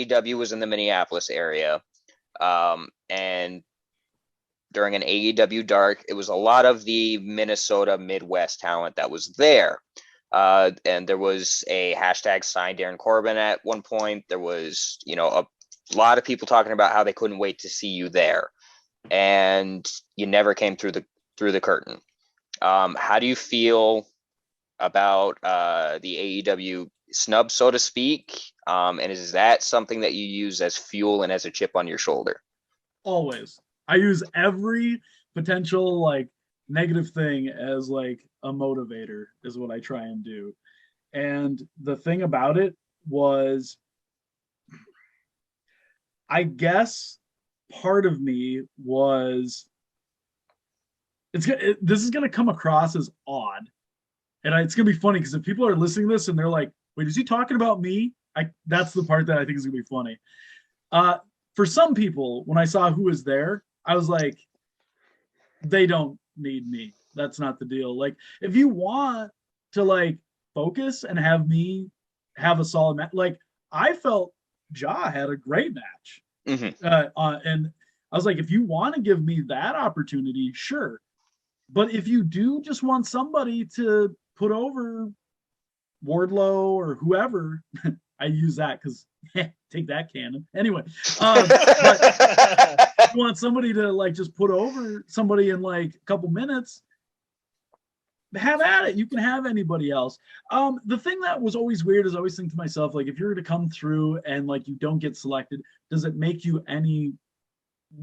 AEW was in the Minneapolis area, and during an AEW Dark, it was a lot of the Minnesota Midwest talent that was there. And there was a hashtag sign Darin Corbin at one point. There was, a lot of people talking about how they couldn't wait to see you there, and you never came through the curtain. How do you feel about the AEW snub, so to speak? And is that something that you use as fuel and as a chip on your shoulder? Always. I use every potential like negative thing as like a motivator is what I try and do. And the thing about it was, I guess part of me was this is going to come across as odd. And it's going to be funny because if people are listening to this and they're like, wait, is he talking about me? That's the part that I think is going to be funny. For some people, when I saw who was there, I was like, they don't need me. That's not the deal. Like, if you want to like focus and have me have a solid match, like I felt Ja had a great match. Mm-hmm. And I was like, if you want to give me that opportunity, sure. But if you do just want somebody to put over Wardlow or whoever, I use that because take that cannon. Anyway, but you want somebody to like just put over somebody in like a couple minutes, have at it. You can have anybody else. The thing that was always weird is I always think to myself, like, if you're to come through and like you don't get selected, does it make you any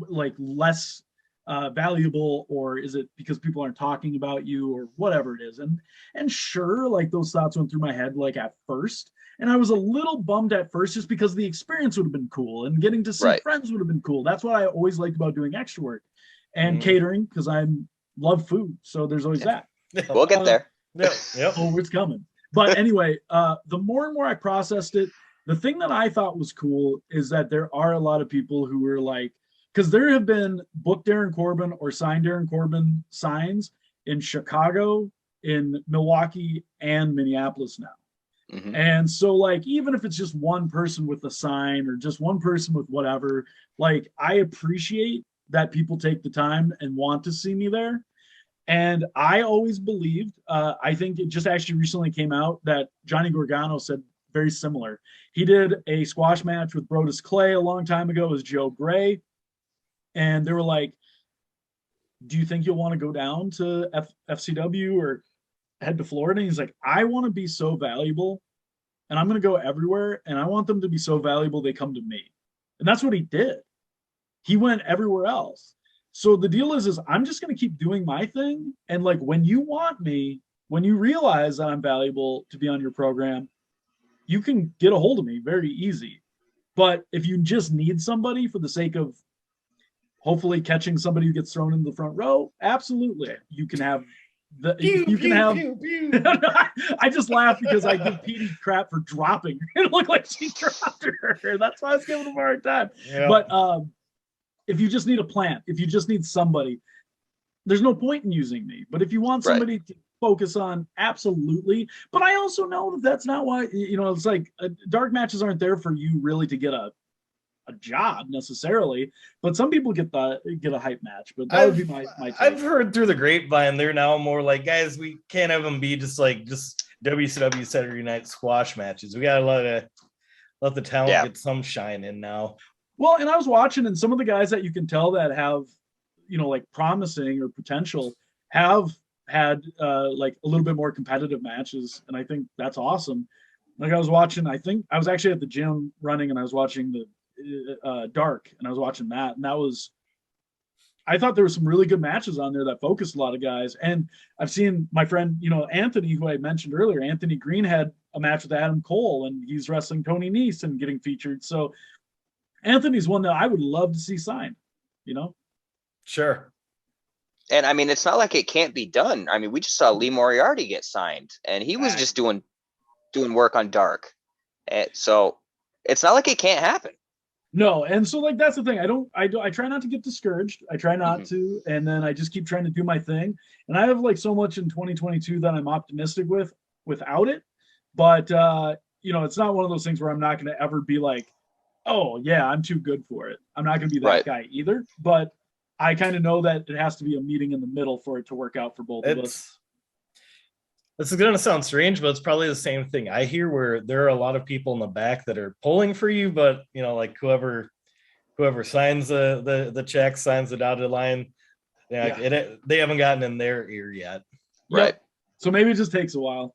like less valuable, or is it because people aren't talking about you or whatever it is? And sure, like those thoughts went through my head like at first, and I was a little bummed at first just because the experience would have been cool and getting to see friends would have been cool. That's what I always liked about doing extra work and catering, because I love food, so there's always that. We'll get there. Oh, it's coming. But anyway, the more and more I processed it, the thing that I thought was cool is that there are a lot of people who were like, because there have been book Darin Corbin or sign Darin Corbin signs in Chicago, in Milwaukee, and Minneapolis now. Mm-hmm. And so like, even if it's just one person with a sign or just one person with whatever, like I appreciate that people take the time and want to see me there. And I always believed, I think it just actually recently came out that Johnny Gargano said very similar. He did a squash match with Brodus Clay a long time ago as Joe Gray. And they were like, do you think you'll want to go down to FCW or head to Florida? And he's like, I want to be so valuable and I'm going to go everywhere. And I want them to be so valuable they come to me. And that's what he did. He went everywhere else. So the deal is I'm just going to keep doing my thing. And like, when you want me, when you realize that I'm valuable to be on your program, you can get a hold of me very easy. But if you just need somebody for the sake of hopefully catching somebody who gets thrown into the front row, absolutely. You can have the you can have I just laughed because I give Petey crap for dropping her. It looked like she dropped her. That's why I was giving him a hard time. Yeah. But if you just need a plant, if you just need somebody, there's no point in using me. But if you want somebody to focus on, absolutely. But I also know that that's not why, it's like dark matches aren't there for you really to get a job necessarily, but some people get a hype match. But that would be my take. I've heard through the grapevine they're now more like, guys, we can't have them be just WCW Saturday Night Squash matches. We gotta let the talent get some shine in now. Well, and I was watching, and some of the guys that you can tell that have like promising or potential have had like a little bit more competitive matches, and I think that's awesome. Like I was watching, I think I was actually at the gym running, and I was watching the Dark, and I was watching that, and I thought there were some really good matches on there that focused a lot of guys. And I've seen my friend, Anthony, who I mentioned earlier, Anthony Green had a match with Adam Cole, and he's wrestling Tony Nese and getting featured. So Anthony's one that I would love to see signed, Sure. And I mean, it's not like it can't be done. I mean, we just saw Lee Moriarty get signed, and he was just doing work on Dark. And so it's not like it can't happen. No, and so like that's the thing. I try not to get discouraged. I try not to, and then I just keep trying to do my thing. And I have like so much in 2022 that I'm optimistic without it. But it's not one of those things where I'm not going to ever be like, oh yeah, I'm too good for it. I'm not going to be that Right. guy either. But I kind of know that it has to be a meeting in the middle for it to work out for both of us. This is gonna sound strange, but it's probably the same thing I hear, where there are a lot of people in the back that are pulling for you, but like whoever signs the check, signs the dotted line, they haven't gotten in their ear yet. Right. Yep. So maybe it just takes a while.